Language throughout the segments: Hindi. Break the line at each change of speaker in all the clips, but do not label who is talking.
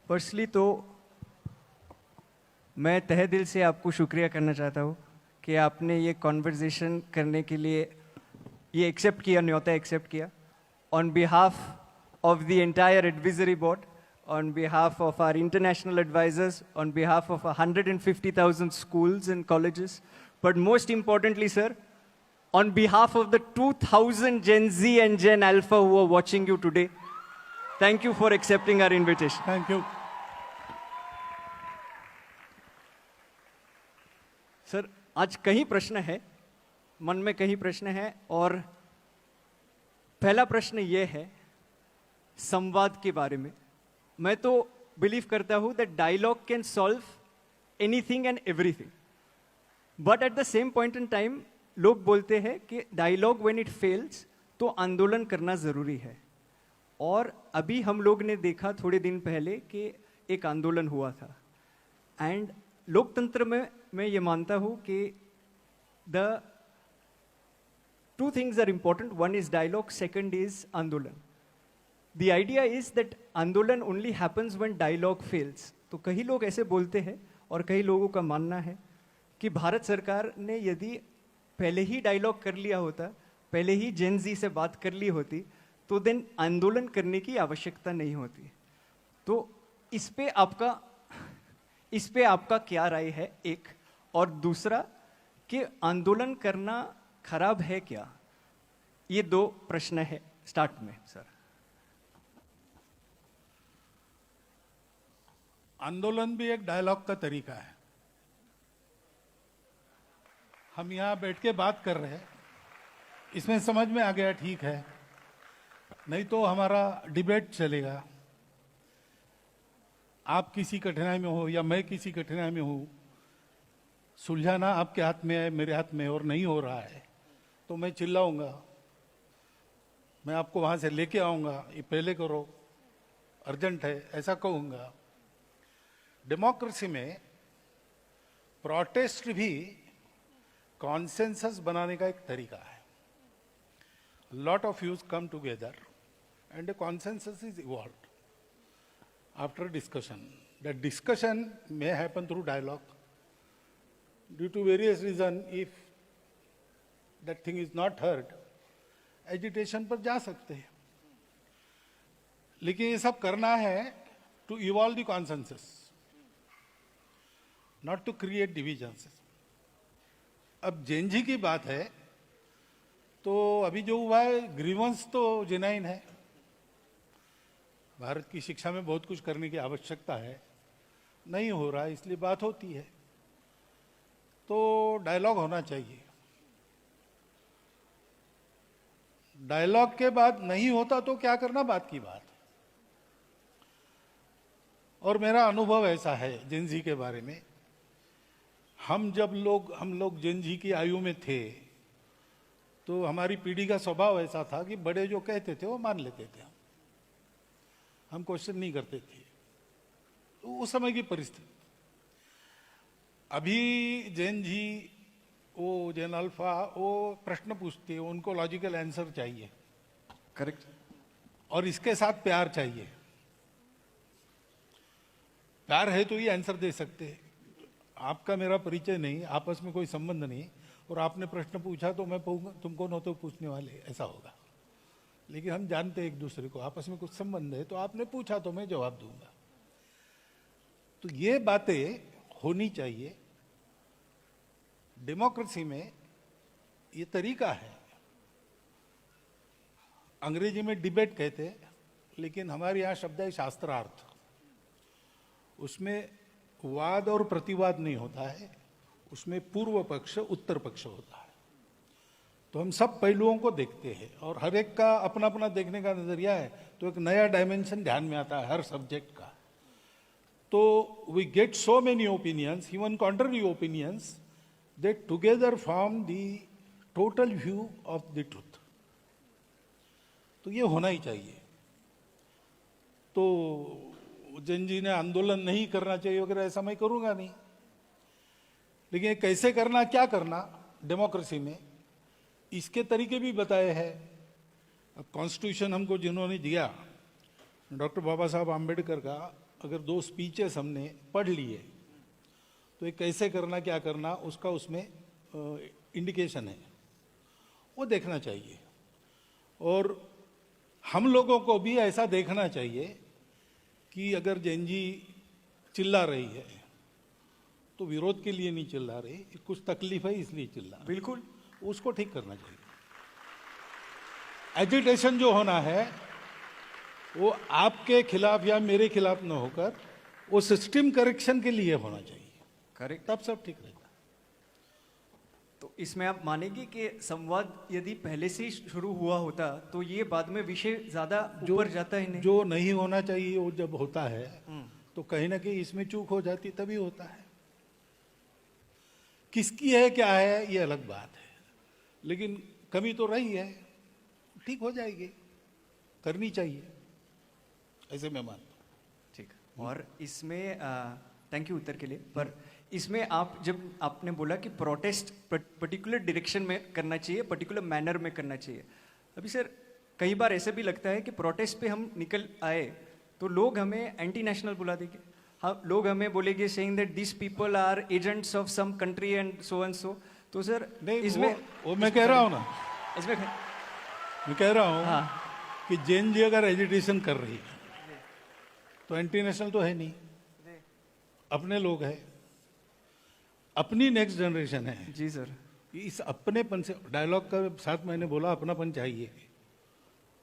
फर्स्टली तो मैं तहे दिल से आपको शुक्रिया करना चाहता हूँ कि आपने ये कॉन्वर्जेशन करने के लिए ये एक्सेप्ट किया, न्योता एक्सेप्ट किया on behalf of the entire advisory board, on behalf of our international advisors, on behalf of 150,000 schools and colleges, but most importantly, sir, on behalf of the 2,000 Gen Z and Gen Alpha who are watching you today, thank you for accepting our invitation.
Thank you.
Sir, आज कई प्रश्न है, मन में कई प्रश्न है, और पहला प्रश्न ये है संवाद के बारे में. मैं तो बिलीव करता हूं that dialogue can solve anything and everything, but at the same point in time लोग बोलते हैं कि डायलॉग व्हेन इट फेल्स तो आंदोलन करना जरूरी है. और अभी हम लोग ने देखा थोड़े दिन पहले कि एक आंदोलन हुआ था. एंड लोकतंत्र में मैं ये मानता हूं कि the two things are important. One is dialogue, second is आंदोलन. The idea is that आंदोलन only happens when dialogue fails. तो कई लोग ऐसे बोलते हैं और कई लोगों का मानना है कि भारत सरकार ने यदि पहले ही डायलॉग कर लिया होता, पहले ही जेन जी से बात कर ली होती, तो देन आंदोलन करने की आवश्यकता नहीं होती. तो इस पे आपका क्या राय है, एक. और दूसरा कि आंदोलन करना खराब है क्या? ये दो प्रश्न है स्टार्ट में सर.
आंदोलन भी एक डायलॉग का तरीका है. हम यहाँ बैठ के बात कर रहे हैं, इसमें समझ में आ गया ठीक है, नहीं तो हमारा डिबेट चलेगा. आप किसी कठिनाई में हो या मैं किसी कठिनाई में हूँ, सुलझाना आपके हाथ में है, मेरे हाथ में, और नहीं हो रहा है तो मैं चिल्लाऊंगा, मैं आपको वहाँ से लेके आऊँगा, ये पहले करो, अर्जेंट है, ऐसा कहूँगा. डेमोक्रेसी में प्रोटेस्ट भी कॉन्सेंसस बनाने का एक तरीका है. Lot of views come together and a consensus is evolved after discussion. That discussion may happen through dialogue due to various reason. If that thing is not heard, agitation पर जा सकते हैं. लेकिन ये सब करना है to evolve the consensus, not to create divisions. अब जेनजी की बात है तो अभी जो हुआ है, ग्रीवेंस तो जेन्युइन है. भारत की शिक्षा में बहुत कुछ करने की आवश्यकता है, नहीं हो रहा है, इसलिए बात होती है. तो डायलॉग होना चाहिए. डायलॉग के बाद नहीं होता तो क्या करना, बात की बात. और मेरा अनुभव ऐसा है जेनजी के बारे में, हम लोग जेन जी की आयु में थे तो हमारी पीढ़ी का स्वभाव ऐसा था कि बड़े जो कहते थे वो मान लेते थे, हम क्वेश्चन नहीं करते थे. तो उस समय की परिस्थिति. अभी जेन जी, वो जेन अल्फा, वो प्रश्न पूछते हैं, उनको लॉजिकल आंसर चाहिए.
करेक्ट.
और इसके साथ प्यार चाहिए. प्यार है तो ये आंसर दे सकते हैं. आपका मेरा परिचय नहीं, आपस में कोई संबंध नहीं, और आपने प्रश्न पूछा तो मैं पूछूंगा, तुम कौन हो तो पूछने वाले, ऐसा होगा. लेकिन हम जानते हैं एक दूसरे को, आपस में कुछ संबंध है, तो आपने पूछा तो मैं जवाब दूंगा. तो ये बातें होनी चाहिए. डेमोक्रेसी में ये तरीका है. अंग्रेजी में डिबेट कहते हैं, लेकिन हमारे यहाँ शब्द है शास्त्रार्थ. उसमें वाद और प्रतिवाद नहीं होता है, उसमें पूर्व पक्ष उत्तर पक्ष होता है. तो हम सब पहलुओं को देखते हैं और हर एक का अपना अपना देखने का नजरिया है, तो एक नया डायमेंशन ध्यान में आता है हर सब्जेक्ट का. तो we get so many opinions, even contrary opinions, that together form the total view of the truth. तो ये होना ही चाहिए. तो जेन जी ने आंदोलन नहीं करना चाहिए वगैरह, ऐसा मैं करूंगा नहीं. लेकिन कैसे करना, क्या करना डेमोक्रेसी में, इसके तरीके भी बताए हैं. अब कॉन्स्टिट्यूशन हमको जिन्होंने दिया, डॉक्टर बाबा साहब आम्बेडकर का अगर 2 स्पीचेस हमने पढ़ लिए तो ये कैसे करना क्या करना उसका उसमें इंडिकेशन है, वो देखना चाहिए। और हम लोगों को भी ऐसा देखना चाहिए कि अगर जैन जी चिल्ला रही है तो विरोध के लिए नहीं चिल्ला रही, कुछ तकलीफ है इसलिए चिल्ला रही।
बिल्कुल।
उसको ठीक करना चाहिए। एजिटेशन जो होना है वो आपके खिलाफ या मेरे खिलाफ न होकर वो सिस्टम करेक्शन के लिए होना चाहिए,
करेक्ट।
तब सब ठीक रहेगा।
तो इसमें आप मानेंगे कि संवाद यदि पहले से ही शुरू हुआ होता तो ये बाद में विषय ज्यादा ऊपर जाता ही नहीं।
जो नहीं होना चाहिए वो जब होता है तो कहीं ना कहीं इसमें चूक हो जाती, तभी होता है। किसकी है क्या है ये अलग बात है, लेकिन कमी तो रही है, ठीक हो जाएगी, करनी चाहिए, ऐसे मैं मानता हूँ।
ठीक। और इसमें थैंक यू उत्तर के लिए। पर इसमें आप जब आपने बोला कि प्रोटेस्ट पर्टिकुलर डायरेक्शन में करना चाहिए, पर्टिकुलर मैनर में करना चाहिए, अभी सर कई बार ऐसे भी लगता है कि प्रोटेस्ट पे हम निकल आए तो लोग हमें एंटी नेशनल बुला देंगे। हाँ, लोग हमें बोलेंगे saying that this people are agents of some country and so and so. तो सर
नहीं,
इसमें
वो मैं कह रहा हूँ ना,
इसमें
मैं कह रहा हूँ
हाँ
कि जैन जी अगर एजिटेशन कर रही है तो एंटी नेशनल तो है नहीं, अपने लोग हैं, अपनी नेक्स्ट जनरेशन है।
जी सर।
इस अपनेपन से डायलॉग का साथ मैंने बोला अपनापन चाहिए,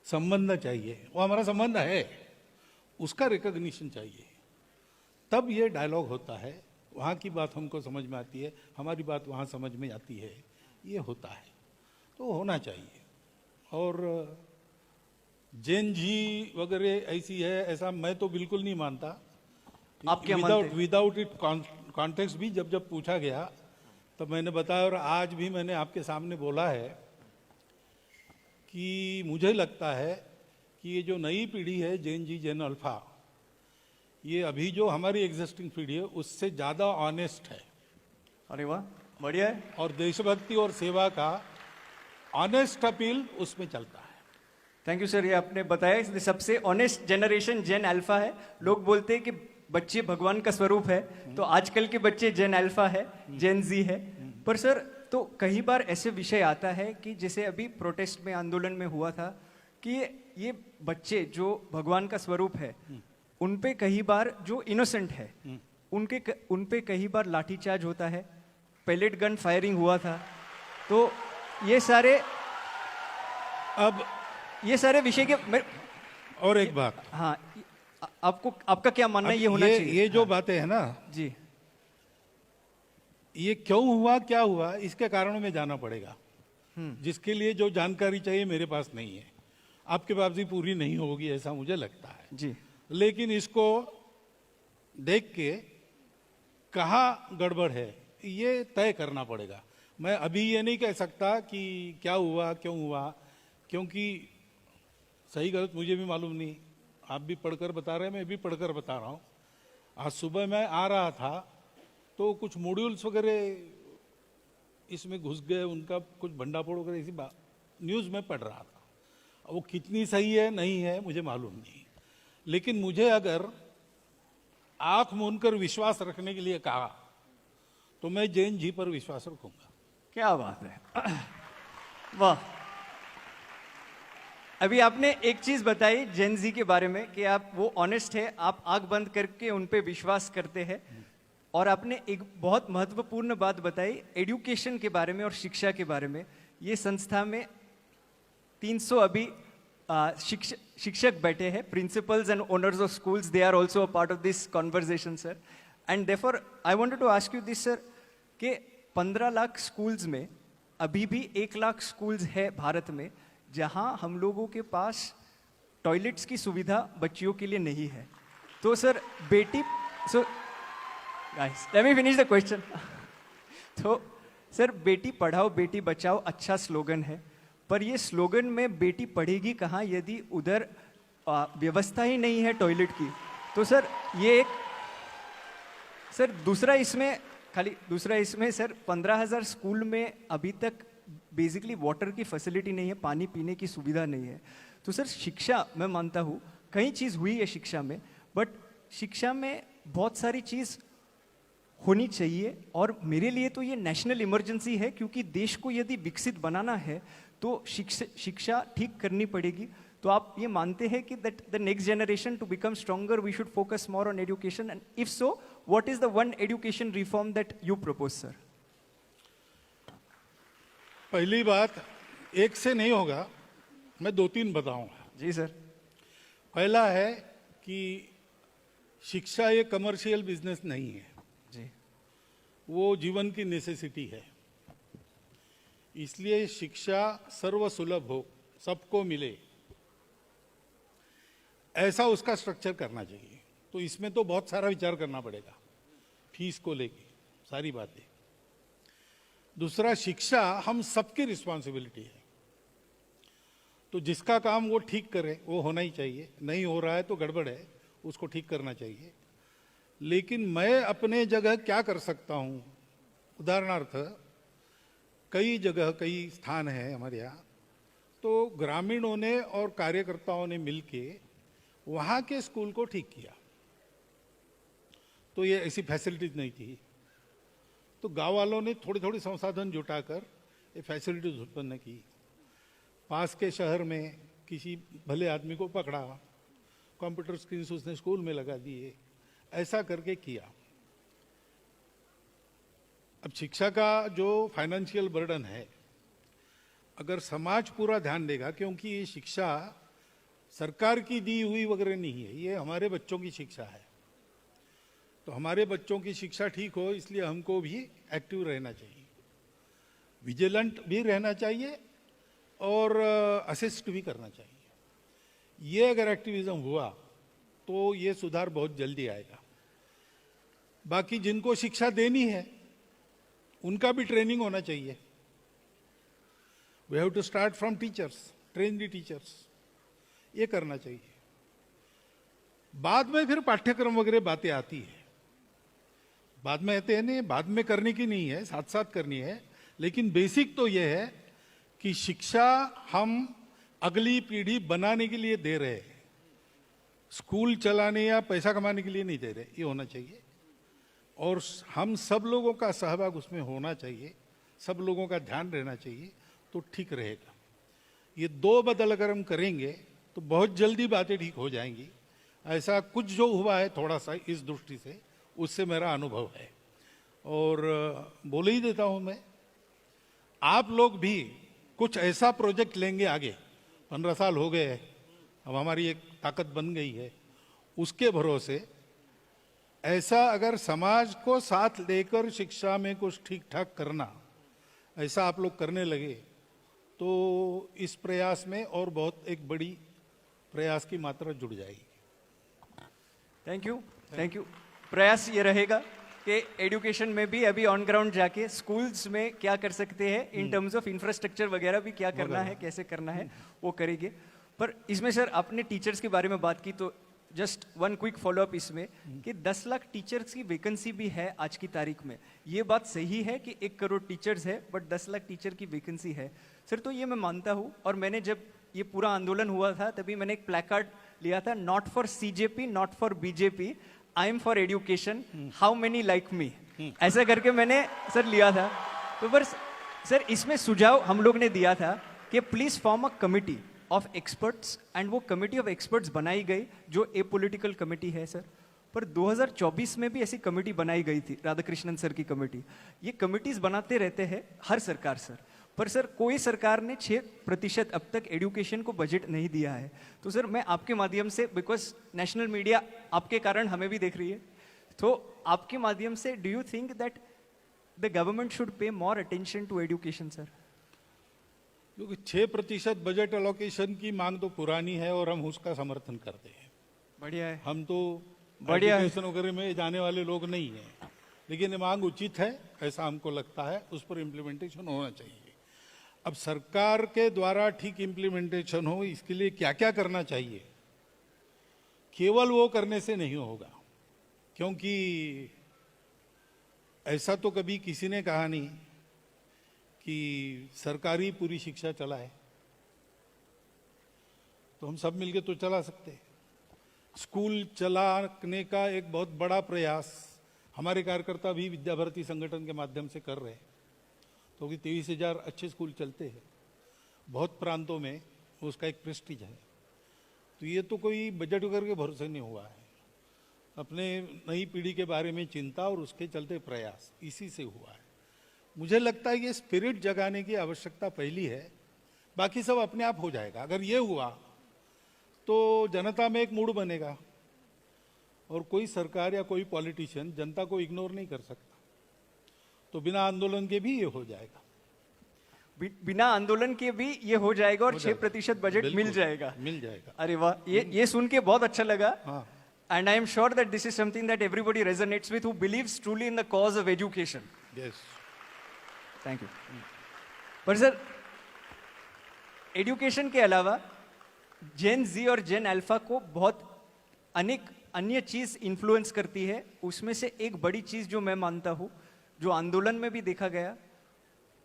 संबंध चाहिए, वो हमारा संबंध है, उसका रिकॉग्निशन चाहिए, तब ये डायलॉग होता है। वहाँ की बात हमको समझ में आती है, हमारी बात वहाँ समझ में आती है, ये होता है, तो होना चाहिए। और जैन जी वगैरह ऐसी है ऐसा मैं तो बिल्कुल नहीं मानता।
आप क्या मानते हैं?
विदाउट इट कॉन्टेक्स्ट भी जब जब पूछा गया तब मैंने बताया, और आज भी मैंने आपके सामने बोला है कि मुझे लगता है कि ये जो नई पीढ़ी है जैन जी, जैन अल्फा, ये अभी जो हमारी एग्जिस्टिंग पीढ़ी है उससे ज़्यादा ऑनेस्ट है।
अरे वाह, बढ़िया है।
और देशभक्ति और सेवा का ऑनेस्ट अपील उसमें चलता है।
थैंक यू सर, ये आपने बताया इसलिए सबसे ऑनेस्ट जनरेशन जेन अल्फा है। लोग बोलते हैं कि बच्चे भगवान का स्वरूप है, तो आजकल के बच्चे जेन अल्फा है, जेन जी है। पर सर तो कई बार ऐसे विषय आता है कि जैसे अभी प्रोटेस्ट में, आंदोलन में हुआ था कि ये बच्चे जो भगवान का स्वरूप है उन पे कई बार जो इनोसेंट है उन पे कई बार लाठीचार्ज होता है, पेलेट गन फायरिंग हुआ था। तो ये सारे विषय के
और एक बात,
हाँ, आपका क्या मानना है ये होना चाहिए?
ये जो बातें है ना
जी,
ये क्यों हुआ क्या हुआ इसके कारणों में जाना पड़ेगा, जिसके लिए जो जानकारी चाहिए मेरे पास नहीं है, आपके पास भी पूरी नहीं होगी ऐसा मुझे लगता है
जी।
लेकिन इसको देख के कहाँ गड़बड़ है ये तय करना पड़ेगा। मैं अभी ये नहीं कह सकता कि क्या हुआ क्यों हुआ, क्योंकि सही गलत मुझे भी मालूम नहीं। आप भी पढ़कर बता रहे हैं, मैं भी पढ़कर बता रहा हूँ। आज सुबह मैं आ रहा था तो कुछ मॉड्यूल्स वगैरह इसमें घुस गए, उनका कुछ भंडाफोड़ वगैरह इसी बात न्यूज़ में पढ़ रहा था। वो कितनी सही है नहीं है मुझे मालूम नहीं, लेकिन मुझे अगर आंख मूंदकर विश्वास रखने के लिए कहा तो मैं जैन जी पर विश्वास रखूंगा।
क्या बात है, वाह। अभी आपने एक चीज बताई जेन जी के बारे में कि आप वो ऑनेस्ट है, आप आंख बंद करके उन पे विश्वास करते हैं। और आपने एक बहुत महत्वपूर्ण बात बताई एजुकेशन के बारे में और शिक्षा के बारे में। ये संस्था में 300 अभी शिक्षक बैठे हैं, principals and owners of schools, they are also a part of this conversation sir. And therefore I wanted to ask you this sir कि 15 लाख स्कूल्स में अभी भी 1 लाख स्कूल्स है भारत में जहां हम लोगों के पास टॉयलेट्स की सुविधा बच्चियों के लिए नहीं है। तो sir guys let me finish the question. तो सर बेटी पढ़ाओ बेटी बचाओ अच्छा स्लोगन है, पर ये स्लोगन में बेटी पढ़ेगी कहाँ यदि उधर व्यवस्था ही नहीं है टॉयलेट की। तो सर ये एक सर दूसरा इसमें सर 15,000 स्कूल में अभी तक बेसिकली वाटर की फैसिलिटी नहीं है, पानी पीने की सुविधा नहीं है। तो सर शिक्षा मैं मानता हूँ कई चीज़ हुई है शिक्षा में, बट शिक्षा में बहुत सारी चीज़ होनी चाहिए और मेरे लिए तो ये नेशनल इमरजेंसी है, क्योंकि देश को यदि विकसित बनाना है तो शिक्षा ठीक करनी पड़ेगी। तो आप ये मानते हैं कि that the next generation to become stronger we should focus more on education, and if so what is the one education reform that you propose sir?
पहली बात, एक से नहीं होगा, मैं 2-3 बताऊंगा।
जी सर।
पहला है कि शिक्षा ये कमर्शियल बिजनेस नहीं है,
जी।
वो जीवन की नेसेसिटी है। इसलिए शिक्षा सर्वसुलभ हो, सबको मिले, ऐसा उसका स्ट्रक्चर करना चाहिए। तो इसमें तो बहुत सारा विचार करना पड़ेगा, फीस को लेके सारी बातें। दूसरा, शिक्षा हम सबकी रिस्पॉन्सिबिलिटी है, तो जिसका काम वो ठीक करे वो होना ही चाहिए। नहीं हो रहा है तो गड़बड़ है, उसको ठीक करना चाहिए। लेकिन मैं अपने जगह क्या कर सकता हूँ, उदाहरणार्थ कई जगह कई स्थान हैं हमारे यहाँ, तो ग्रामीणों ने और कार्यकर्ताओं ने मिलके वहाँ के स्कूल को ठीक किया। तो ये ऐसी फैसिलिटीज नहीं थी, तो गांव वालों ने थोड़ी थोड़ी संसाधन जुटाकर ये फैसिलिटीज उत्पन्न की। पास के शहर में किसी भले आदमी को पकड़ा, कंप्यूटर स्क्रीन उसने स्कूल में लगा दिए, ऐसा करके किया। अब शिक्षा का जो फाइनेंशियल बर्डन है, अगर समाज पूरा ध्यान देगा, क्योंकि ये शिक्षा सरकार की दी हुई वगैरह नहीं है, ये हमारे बच्चों की शिक्षा है। तो हमारे बच्चों की शिक्षा ठीक हो, इसलिए हमको भी एक्टिव रहना चाहिए, विजिलेंट भी रहना चाहिए और असिस्ट भी करना चाहिए। ये अगर एक्टिविज्म हुआ तो ये सुधार बहुत जल्दी आएगा। बाकी जिनको शिक्षा देनी है उनका भी ट्रेनिंग होना चाहिए। We have to start from teachers, train the teachers, ये करना चाहिए। बाद में फिर पाठ्यक्रम वगैरह बातें आती है, बाद में आते हैं, नहीं बाद में करने की नहीं है, साथ साथ करनी है। लेकिन बेसिक तो यह है कि शिक्षा हम अगली पीढ़ी बनाने के लिए दे रहे हैं, स्कूल चलाने या पैसा कमाने के लिए नहीं दे रहे, ये होना चाहिए। और हम सब लोगों का सहभाग उसमें होना चाहिए, सब लोगों का ध्यान रहना चाहिए, तो ठीक रहेगा। ये दो बदल अगर हम करेंगे तो बहुत जल्दी बातें ठीक हो जाएंगी। ऐसा कुछ जो हुआ है थोड़ा सा इस दृष्टि से, उससे मेरा अनुभव है। और बोल ही देता हूं मैं, आप लोग भी कुछ ऐसा प्रोजेक्ट लेंगे आगे, 15 साल हो गए हैं, अब हमारी एक ताकत बन गई है, उसके भरोसे ऐसा अगर समाज को साथ लेकर शिक्षा में कुछ ठीक ठाक करना, ऐसा आप लोग करने लगे तो इस प्रयास में और बहुत एक बड़ी प्रयास की मात्रा जुड़ जाएगी।
Thank you, thank you. प्रयास ये रहेगा कि एजुकेशन में भी अभी ऑन ग्राउंड जाके स्कूल्स में क्या कर सकते हैं, इन टर्म्स ऑफ इंफ्रास्ट्रक्चर वगैरह भी क्या करना है, कैसे करना है, वो करेंगे। पर इसमें सर आपने टीचर्स के बारे में बात की, तो जस्ट वन क्विक फॉलोअप इसमें कि 10 लाख टीचर्स की वैकेंसी भी है आज की तारीख में। ये बात सही है कि 1 करोड़ टीचर्स है बट 10 लाख टीचर की वैकेंसी है सर? तो ये मैं मानता हूँ, और मैंने जब ये पूरा आंदोलन हुआ था तभी मैंने एक प्लैकार्ड लिया था, not for CJP, not for BJP, I am for education, how many like me, ऐसा करके मैंने सर लिया था। तो बस सर इसमें सुझाव हम लोग ने दिया था कि please form a committee of experts, and वो कमिटी ऑफ एक्सपर्ट्स बनाई गई जो ए पॉलिटिकल कमिटी है सर। पर 2024 में भी ऐसी कमिटी बनाई गई थी, राधाकृष्णन सर की कमिटी। ये कमिटीज बनाते रहते हैं हर सरकार सर, पर सर कोई सरकार ने 6% अब तक एजुकेशन को बजट नहीं दिया है। तो सर मैं आपके माध्यम से, बिकॉज नेशनल मीडिया आपके कारण हमें भी देख रही है, तो आपके माध्यम से do you think that the government should pay more attention to education sir?
क्योंकि 6% बजट एलोकेशन की मांग तो पुरानी है और हम उसका समर्थन करते हैं।
बढ़िया है,
हम तो
बढ़िया है।
एजुकेशन वगैरह में जाने वाले लोग नहीं हैं, लेकिन ये मांग उचित है, ऐसा हमको लगता है, उस पर इम्प्लीमेंटेशन होना चाहिए। अब सरकार के द्वारा ठीक इम्प्लीमेंटेशन हो, इसके लिए क्या क्या करना चाहिए, केवल वो करने से नहीं होगा। क्योंकि ऐसा तो कभी किसी ने कहा नहीं कि सरकारी पूरी शिक्षा चलाए, तो हम सब मिलके तो चला सकते हैं। स्कूल चलाने का एक बहुत बड़ा प्रयास हमारे कार्यकर्ता भी विद्या भारती संगठन के माध्यम से कर रहे हैं, तो 23,000 अच्छे स्कूल चलते हैं। बहुत प्रांतों में उसका एक प्रेस्टीज है। तो ये तो कोई बजट वगैरह के भरोसे नहीं हुआ है, अपने नई पीढ़ी के बारे में चिंता और उसके चलते प्रयास, इसी से हुआ है। मुझे लगता है ये स्पिरिट जगाने की आवश्यकता पहली है, बाकी सब अपने आप हो जाएगा। अगर ये हुआ तो जनता में एक मूड बनेगा और कोई सरकार या कोई पॉलिटिशियन जनता को इग्नोर नहीं कर सकता, तो बिना आंदोलन के भी ये हो जाएगा।
बिना आंदोलन के भी ये हो जाएगा और 6% बजट मिल जाएगा।
मिल जाएगा।
अरे वाह, ये सुन के बहुत अच्छा लगा।
हाँ।
And I am sure that this is something that everybody resonates with who believes truly in the cause of education.
Yes,
thank you. पर सर, एजुकेशन के अलावा जेन जी और जेन अल्फा को बहुत अनेक अन्य चीज इन्फ्लुएंस करती है। उसमें से एक बड़ी चीज जो मैं मानता हूं, जो आंदोलन में भी देखा गया,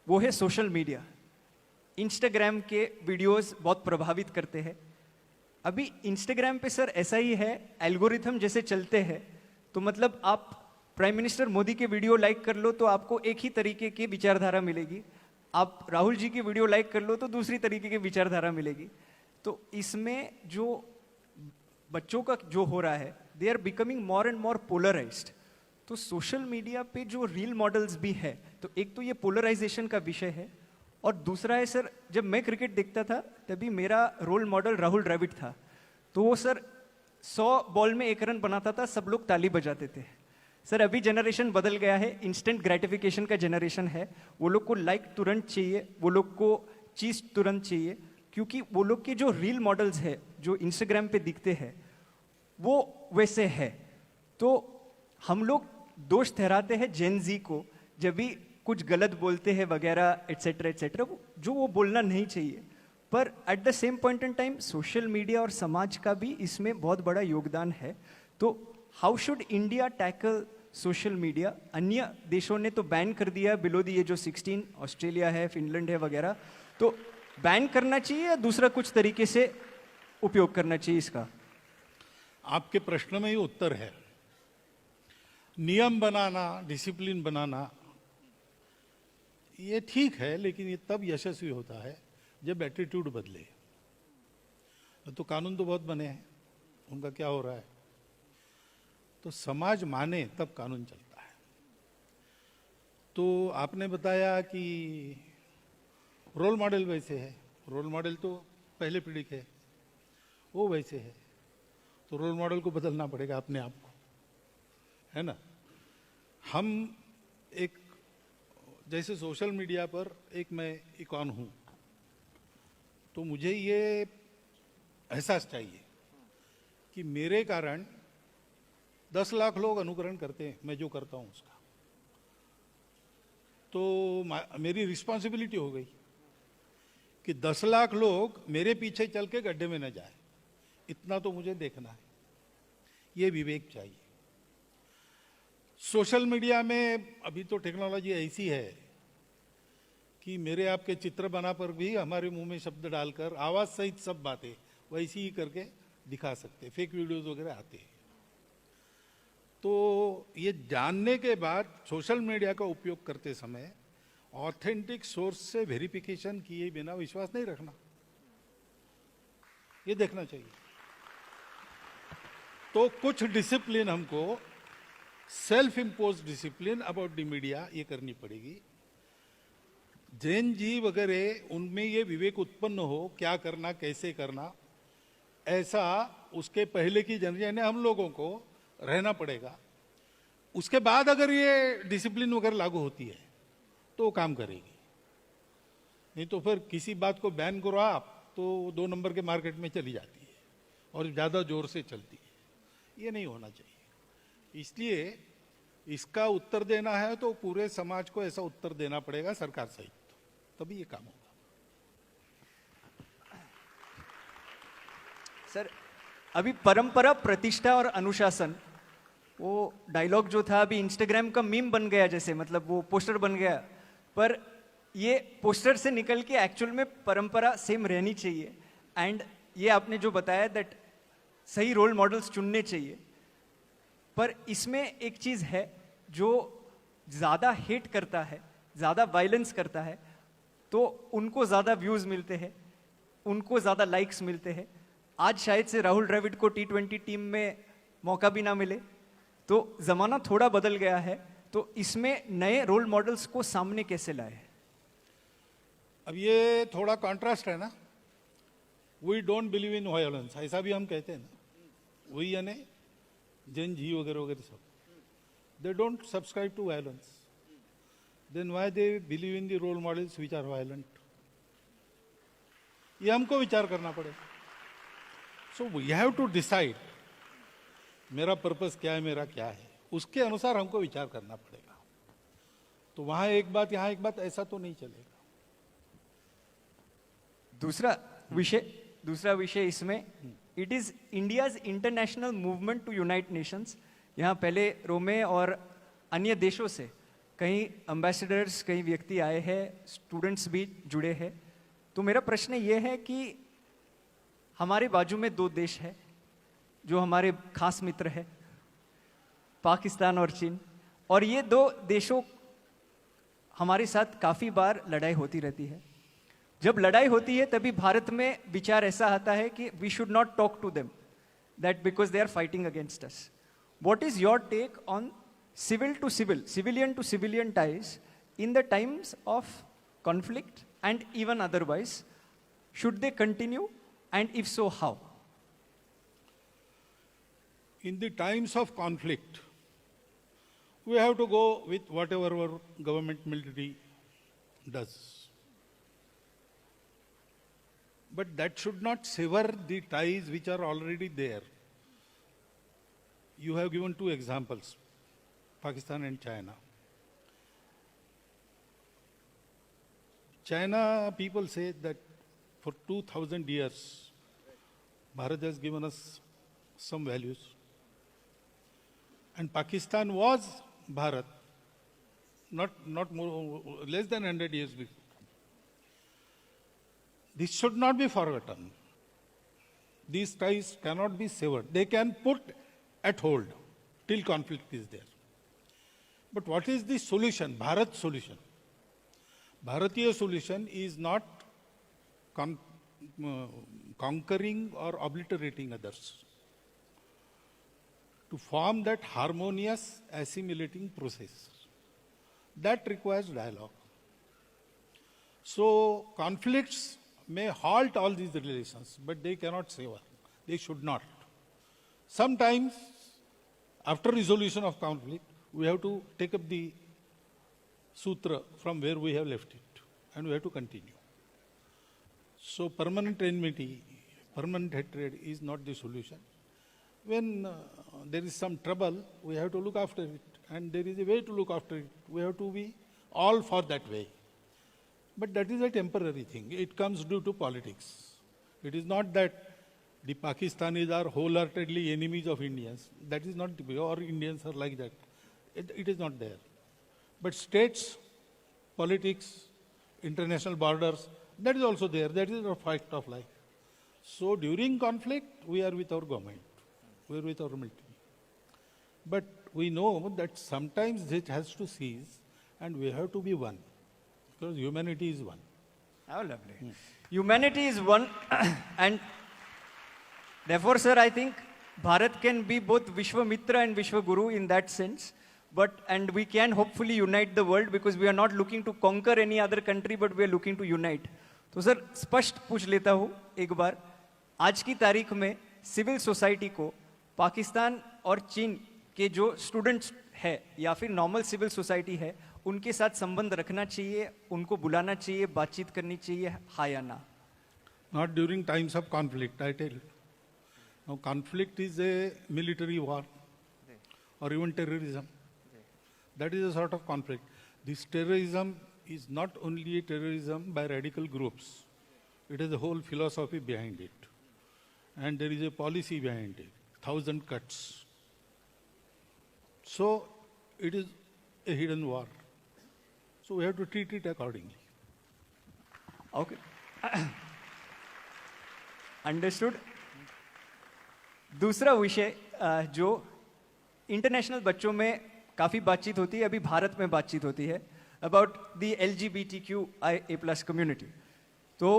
वो है सोशल मीडिया। इंस्टाग्राम के वीडियोस बहुत प्रभावित करते हैं। अभी इंस्टाग्राम पे सर ऐसा ही है, एल्गोरिथम जैसे चलते हैं, तो मतलब आप प्राइम मिनिस्टर मोदी के वीडियो लाइक कर लो तो आपको एक ही तरीके की विचारधारा मिलेगी, आप राहुल जी की वीडियो लाइक कर लो तो दूसरी तरीके की विचारधारा मिलेगी। तो इसमें जो बच्चों का जो हो रहा है, they are becoming more and more polarised. तो सोशल मीडिया पे जो रील मॉडल्स भी है, तो एक तो ये पोलराइजेशन का विषय है, और दूसरा है सर, जब मैं क्रिकेट देखता था तभी मेरा रोल मॉडल राहुल द्रविड़ था। तो वो सर 100 बॉल में 1 रन बनाता था, सब लोग ताली बजाते थे। सर अभी जनरेशन बदल गया है, इंस्टेंट ग्रेटिफिकेशन का जनरेशन है। वो लोग को लाइक तुरंत चाहिए, वो लोग को चीज तुरंत चाहिए, क्योंकि वो लोग के जो रील मॉडल्स है जो इंस्टाग्राम पे दिखते हैं वो वैसे है। तो हम लोग दोष ठहराते हैं जेन जी को जब भी कुछ गलत बोलते हैं वगैरह एटसेट्रा एटसेट्रा, जो वो बोलना नहीं चाहिए। पर eight the same point in time social media और समाज का भी इसमें बहुत बड़ा योगदान है। तो how should India tackle social media? अन्य देशों ने तो बैन कर दिया below the age of 16, Australia है, फिनलैंड है वगैरह। तो बैन करना चाहिए या दूसरा कुछ तरीके से उपयोग करना चाहिए इसका?
आपके प्रश्न में ही उत्तर है। नियम बनाना, डिसिप्लिन बनाना, ये ठीक है, लेकिन ये तब यशस्वी होता है जब एटीट्यूड बदले। तो कानून तो बहुत बने हैं, उनका क्या हो रहा है? तो समाज माने तब कानून चलता है। तो आपने बताया कि रोल मॉडल वैसे है, रोल मॉडल तो पहले पीढ़ी के, वो वैसे है, तो रोल मॉडल को बदलना पड़ेगा अपने आप को, है ना? हम एक, जैसे सोशल मीडिया पर एक मैं इकॉन हूं, तो मुझे ये एहसास चाहिए कि मेरे कारण 10 लाख लोग अनुकरण करते हैं मैं जो करता हूं उसका। तो मेरी रिस्पॉन्सिबिलिटी हो गई कि 10 लाख लोग मेरे पीछे चल के गड्ढे में न जाए, इतना तो मुझे देखना है। ये विवेक चाहिए। सोशल मीडिया में अभी तो टेक्नोलॉजी ऐसी है कि मेरे आपके चित्र बना पर भी हमारे मुंह में शब्द डालकर आवाज सहित सब बातें वैसी ही करके दिखा सकते, फेक वीडियोस वगैरह आते हैं। तो ये जानने के बाद सोशल मीडिया का उपयोग करते समय ऑथेंटिक सोर्स से वेरिफिकेशन किए बिना विश्वास नहीं रखना, ये देखना चाहिए। तो कुछ डिसिप्लिन हमको, self impose discipline about the media, ये करनी पड़ेगी। जैन जी वगैरह, उनमें ये विवेक उत्पन्न हो क्या करना कैसे करना, ऐसा उसके पहले की जनरेशन हम लोगों को रहना पड़ेगा। उसके बाद अगर ये डिसिप्लिन वगैरह लागू होती है तो काम करेगी, नहीं तो फिर किसी बात को बैन करो आप तो 2 नंबर के मार्केट में चली जाती है और ज़्यादा जोर से चलती है। ये नहीं होना चाहिए। इसलिए इसका उत्तर देना है तो पूरे समाज को ऐसा उत्तर देना पड़ेगा, सरकार सहित, तभी ये काम होगा।
सर अभी परंपरा, प्रतिष्ठा और अनुशासन, वो डायलॉग जो था अभी इंस्टाग्राम का मीम बन गया, जैसे मतलब वो पोस्टर बन गया, पर ये पोस्टर से निकल के एक्चुअल में परंपरा सेम रहनी चाहिए। एंड ये आपने जो बताया दैट सही रोल मॉडल्स चुनने चाहिए, पर इसमें एक चीज है, जो ज्यादा हेट करता है, ज्यादा वायलेंस करता है, तो उनको ज्यादा व्यूज मिलते हैं, उनको ज्यादा लाइक्स मिलते हैं। आज शायद से राहुल द्रविड़ को T20 टीम में मौका भी ना मिले। तो जमाना थोड़ा बदल गया है, तो इसमें नए रोल मॉडल्स को सामने कैसे लाए?
अब ये थोड़ा कॉन्ट्रास्ट है ना, we don't believe in violence, ऐसा भी हम कहते हैं ना, वही यानी जैन जी वगैरह वगैरह सब, they don't subscribe to violence, then why they believe in the role models which are violent? ये हमको विचार करना पड़ेगा। So we have to decide मेरा पर्पस क्या है, मेरा क्या है, उसके अनुसार हमको विचार करना पड़ेगा। तो वहां एक बात, यहां एक बात, ऐसा तो नहीं चलेगा।
दूसरा विषय इसमें, it is India's international movement to unite nations. यहाँ पहले रोमे और अन्य देशों से कई एम्बेसडर्स, कई व्यक्ति आए हैं, स्टूडेंट्स भी जुड़े हैं। तो मेरा प्रश्न ये है कि हमारे बाजू में दो देश है जो हमारे खास मित्र है, पाकिस्तान और चीन, और ये दो देशों हमारे साथ काफी बार लड़ाई होती रहती है। जब लड़ाई होती है तभी भारत में विचार ऐसा आता है कि we should not talk to them, that because they are fighting against us. What is your take on civil to civil, civilian to civilian ties in the times of conflict and even otherwise? Should they continue, and if so, how?
In the times of conflict, we have to go with whatever our government military does. But that should not sever the ties which are already there. You have given two examples, Pakistan and China. China, people say that for 2000 years, Bharat has given us some values. And Pakistan was Bharat, not more, less than 100 years before. This should not be forgotten. These ties cannot be severed. They can put at hold till conflict is there. But what is the solution, Bharat solution? Bharatiya solution is not conquering or obliterating others. To form that harmonious assimilating process, that requires dialogue. So conflicts may halt all these relations, but they cannot sever. They should not. Sometimes, after resolution of conflict, we have to take up the sutra from where we have left it, and we have to continue. So permanent enmity, permanent hatred is not the solution. When there is some trouble, we have to look after it, and there is a way to look after it. We have to be all for that way. But that is a temporary thing. It comes due to politics. It is not that the Pakistanis are wholeheartedly enemies of Indians. That is not, or Indians are like that. It is not there. But states, politics, international borders, that is also there. That is a fact of life. So during conflict, we are with our government. We are with our military. But we know that sometimes it has to cease, and we have to be one. Because humanity is one.
How lovely. Humanity is one, and therefore, sir, I think Bharat can be both Vishwamitra and Vishwaguru in that sense. And we can hopefully unite the world, because we are not looking to conquer any other country, but we are looking to unite. तो सर स्पष्ट पूछ लेता हूँ एक बार, आज की तारीख में सिविल सोसाइटी को पाकिस्तान और चीन के जो स्टूडेंट्स है या फिर नॉर्मल सिविल सोसाइटी है, उनके साथ संबंध रखना चाहिए, उनको बुलाना चाहिए, बातचीत करनी चाहिए, हाँ या ना?
Not during times of conflict, I tell you. Now conflict is a military war or even terrorism. That is a sort of conflict. This terrorism is not only a terrorism by radical groups. It has a whole philosophy behind it. And there is a policy behind it, 1,000 cuts. So it is a hidden war. So we have to treat it accordingly.
Okay. Understood. दूसरा विषय जो इंटरनेशनल बच्चों में काफ़ी बातचीत होती है, अभी भारत में बातचीत होती है अबाउट द LGBTQIA+ कम्युनिटी। तो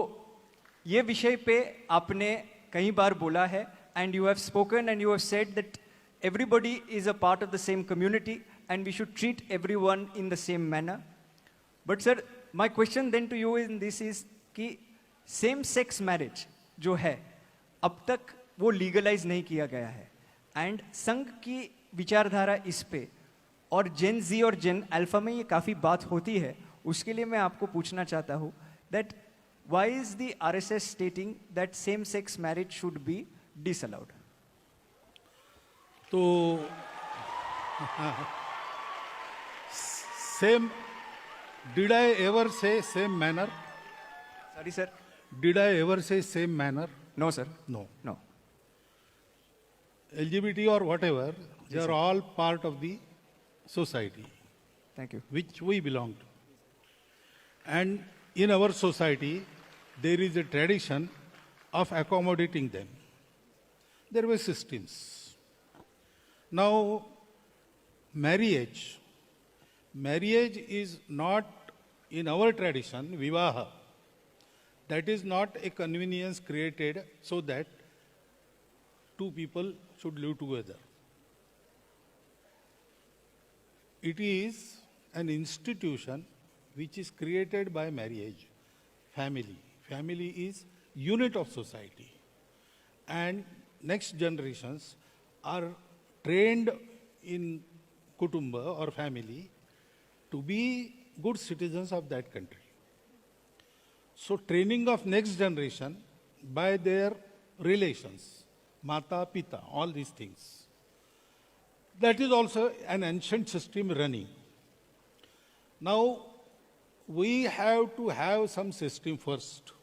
ये विषय पे आपने कई बार बोला है and you have spoken and you have said that everybody is a part of the same community and we should treat everyone in the same manner. But sir, my question then to you in this is कि सेम सेक्स मैरिज जो है अब तक वो लीगलाइज नहीं किया गया है एंड संघ की विचारधारा इस पे और जेन जी और जेन अल्फा में ये काफ़ी बात होती है। उसके लिए मैं आपको पूछना चाहता हूँ that why is the RSS stating that same sex marriage should be disallowed?
तो same, did I ever say same manner?
Sorry sir.
Did I ever say same manner?
No sir.
No.
No.
LGBT or whatever, they are all part of the society
thank you.
which we belong to. And in our society, there is a tradition of accommodating them. There were systems. Now, marriage is not, in our tradition, vivaha. That is not a convenience created so that two people should live together. It is an institution which is created by marriage, family. Family is unit of society. And next generations are trained in kutumba or family to be good citizens of that country. So training of next generation by their relations, mata, pita, all these things. That is also an ancient system running. Now, we have to have some system first.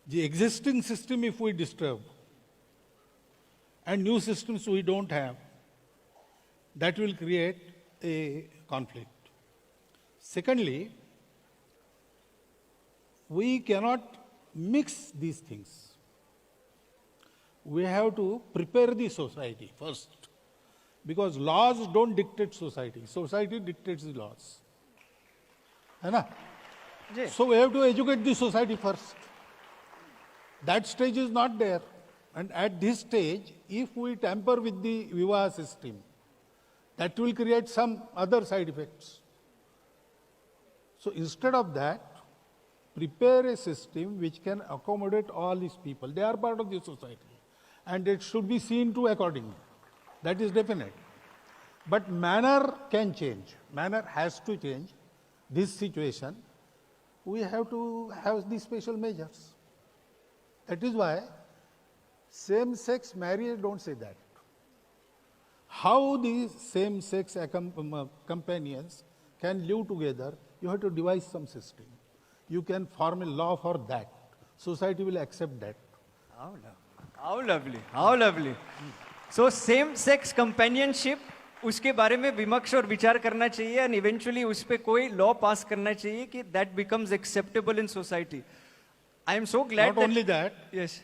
The existing system, if we disturb, and new systems we don't have, that will create a conflict. Secondly, we cannot mix these things. We have to prepare the society first, because laws don't dictate society. Society dictates the laws. है ना?
जी।
So we have to educate the society first. That stage is not there. And at this stage, if we tamper with the vivaha system, that will create some other side effects. So instead of that, prepare a system which can accommodate all these people. They are part of the society, and it should be seen to accordingly. That is definite. But manner can change. Manner has to change. This situation, we have to have these special measures. That is why same-sex marriage don't say that. How these same-sex companions can live together, you have to devise some system. You can form a law for that. Society will accept that.
How lovely, how lovely. So same sex companionship, उसके बारे में विमर्श और विचार करना चाहिए and eventually उस पे कोई law pass करना चाहिए कि that becomes acceptable in society. I am so glad
Not only that,
yes,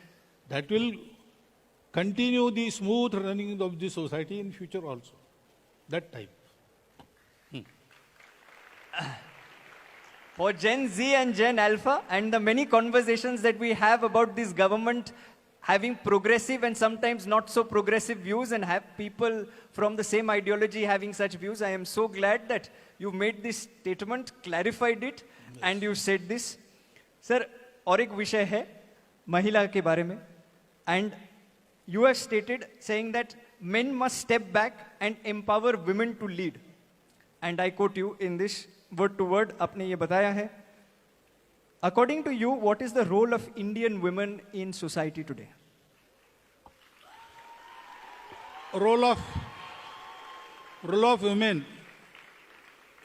that will continue the smooth running of the society in future also. That type.
for Gen Z and Gen Alpha and the many conversations that we have about this government having progressive and sometimes not so progressive views and have people from the same ideology having such views, I am so glad that you made this statement, clarified it, yes, and you said this. Sir, और एक विषय है महिला के बारे में, and you have stated saying that men must step back and empower women to lead, and I quote you in this word to word. आपने ये बताया है, according to you, what is the role of Indian women in society today?
Role of women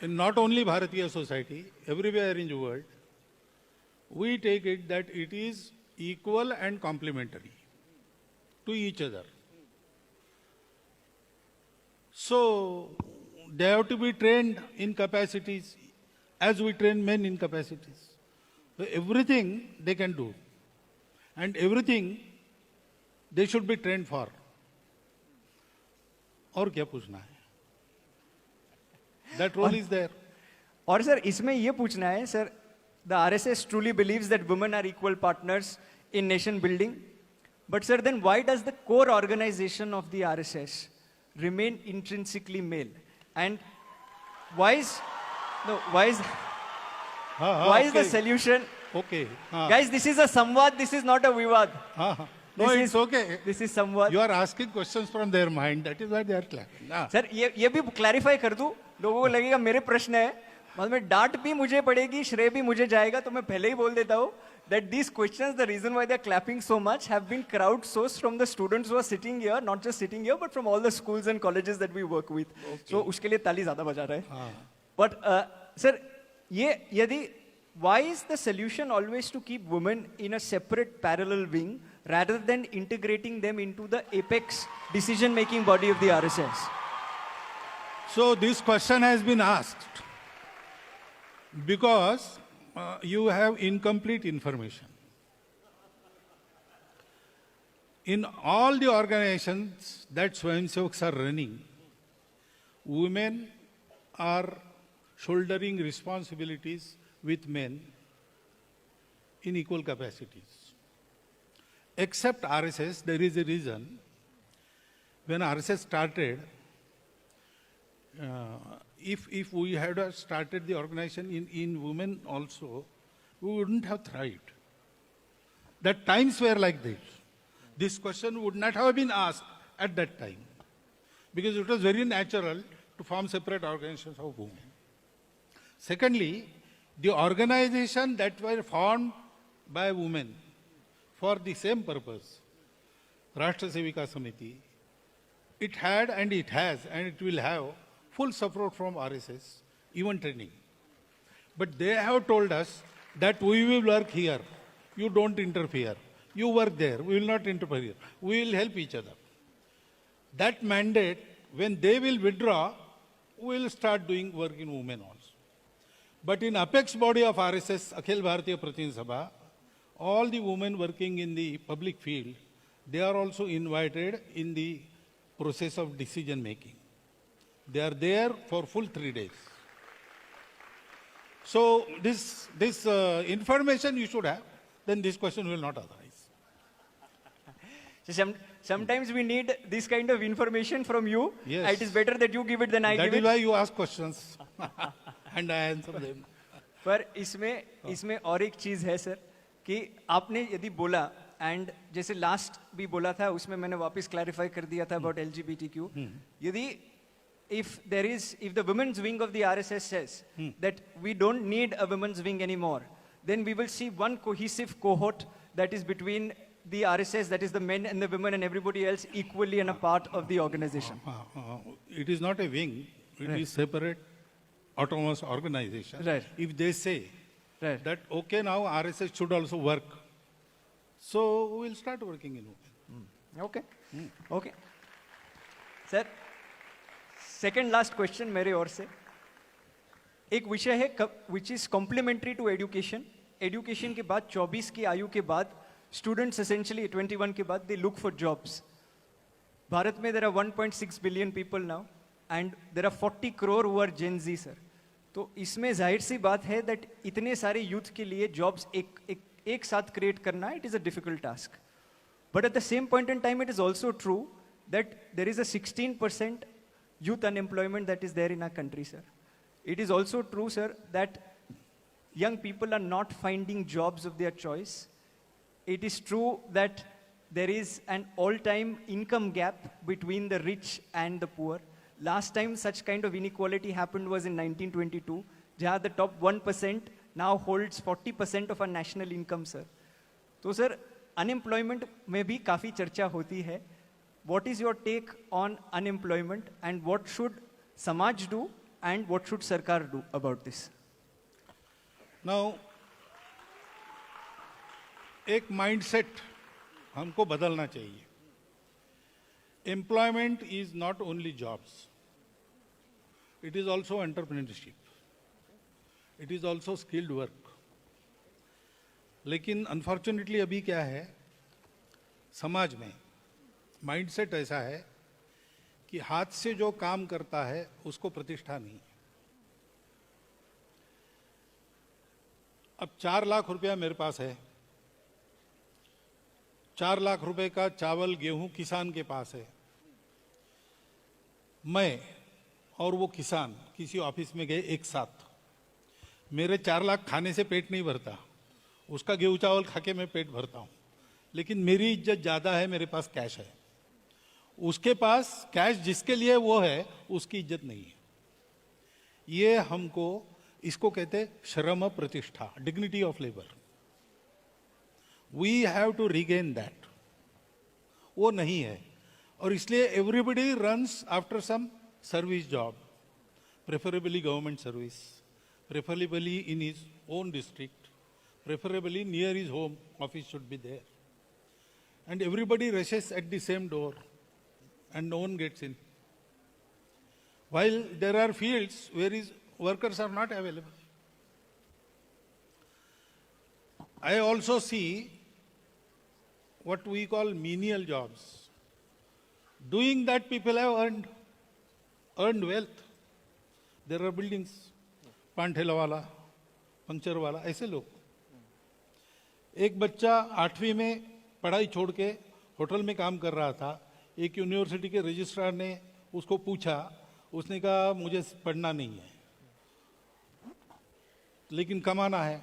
in not only Bharatiya society, everywhere in the world, we take it that it is equal and complementary to each other. So they have to be trained in capacities as we train men in capacities. So everything they can do. and everything they should be trained for. और क्या पूछना है? That role is there.
और सर इसमें ये पूछना है sir, the RSS truly believes that women are equal partners in nation building, but sir then why does the core organization of the RSS remain intrinsically male, and why is
okay.
the solution?
Okay.
Guys, this is a samvad, this is not a vivad.
No,
This
it's
is-
okay.
This is samvad.
You are asking questions from their mind. That is why they are clapping.
Sir ये भी क्लैरिफाई कर दूं, लोगों को लगेगा मेरे प्रश्न है, मतलब में डांट भी मुझे पड़ेगी, श्रेय भी मुझे जाएगा, तो मैं पहले ही बोल देता हूँ that these questions, the reason why they are clapping so much, have been crowdsourced from the students who are sitting here, not just sitting here, but from all the schools and colleges that we work with. So उसके लिए ताली ज़्यादा बजा रहे हैं. But sir, ये यदि why is the solution always to keep women in a separate parallel wing rather than integrating them into the apex decision-making body of the RSS?
So this question has been asked because you have incomplete information. In all the organizations that Swayamsevaks are running, women are shouldering responsibilities with men in equal capacities. Except RSS, there is a reason. When RSS started, if we had started the organization in women also, we wouldn't have thrived. The times were like this. This question would not have been asked at that time because it was very natural to form separate organizations of women. Secondly, the organization that were formed by women for the same purpose, Rashtra Sevika Samiti, it had and it has and it will have full support from RSS, even training. But they have told us that we will work here, you don't interfere. You work there, we will not interfere. We will help each other. That mandate, when they will withdraw, we will start doing work in women also. But in apex body of RSS, Akhil Bharatiya Pratin Sabha, all the women working in the public field, they are also invited in the process of decision making. They are there for full 3 days. So this information you should have, then this question will not arise.
So sometimes we need this kind of information from you.
Yes.
It is better that you give it than I
That
give
is
it.
why you ask questions and I answer them.
पर इसमें और एक चीज है सर कि आपने यदि बोला एंड जैसे लास्ट भी बोला था उसमें मैंने वापस क्लैरिफाई कर दिया था अबाउट LGBTQ. यदि if the women's wing of the RSS says that we don't need a women's wing anymore, then we will see one cohesive cohort that is between the RSS, that is the men and the women and everybody else equally and a part of the organization.
It is not a wing, it is separate autonomous organization.
Right.
If they say
Right.
that, okay, now RSS should also work, so we will start working in women.
Okay. Okay. Sir second last question मेरे ओर से एक विषय है which is complementary to education. Education के बाद 24 की आयु के बाद स्टूडेंट्स एसेंशियली 21 के बाद they look for jobs. Bharat में there are 1.6 billion people now and there are 40 crore who are gen Z sir. तो इसमें जाहिर सी बात है दैट इतने सारे यूथ के लिए जॉब्स एक साथ क्रिएट करना it is a difficult task. But at the same point in time it is also true that there is a 16% youth unemployment that is there in our country, sir. It is also true, sir, that young people are not finding jobs of their choice. It is true that there is an all-time income gap between the rich and the poor. Last time such kind of inequality happened was in 1922, where the top 1% now holds 40% of our national income, sir. So, sir, unemployment में भी काफ़ी चर्चा होती है. What is your take on unemployment and what should Samaj do and what should Sarkar do about this?
Now, एक mindset हमको बदलना चाहिए. Employment is not only jobs. It is also entrepreneurship. It is also skilled work. लेकिन unfortunately अभी क्या है समाज में माइंडसेट ऐसा है कि हाथ से जो काम करता है उसको प्रतिष्ठा नहीं। अब 4 लाख रुपया मेरे पास है, 4 लाख रुपए का चावल गेहूं किसान के पास है। मैं और वो किसान किसी ऑफिस में गए एक साथ, मेरे 4 लाख खाने से पेट नहीं भरता, उसका गेहूं चावल खा के मैं पेट भरता हूं, लेकिन मेरी इज्जत ज्यादा है, मेरे पास कैश है। उसके पास कैश जिसके लिए वो है उसकी इज्जत नहीं है। ये हमको, इसको कहते श्रम प्रतिष्ठा, dignity of labour. We have to regain that. वो नहीं है, और इसलिए everybody runs after some service job, preferably government service, preferably in his own district, preferably near his home office should be there, and everybody rushes at the same door and no one gets in, while there are fields where his workers are not available. I also see what we call menial jobs. Doing that, people have earned wealth. There are buildings, पान ठेला वाला, पंक्चर वाला, ऐसे लोग। एक बच्चा 8वीं में पढ़ाई छोड़ के होटल में काम कर रहा था। एक यूनिवर्सिटी के रजिस्ट्रार ने उसको पूछा, उसने कहा मुझे पढ़ना नहीं है लेकिन कमाना है,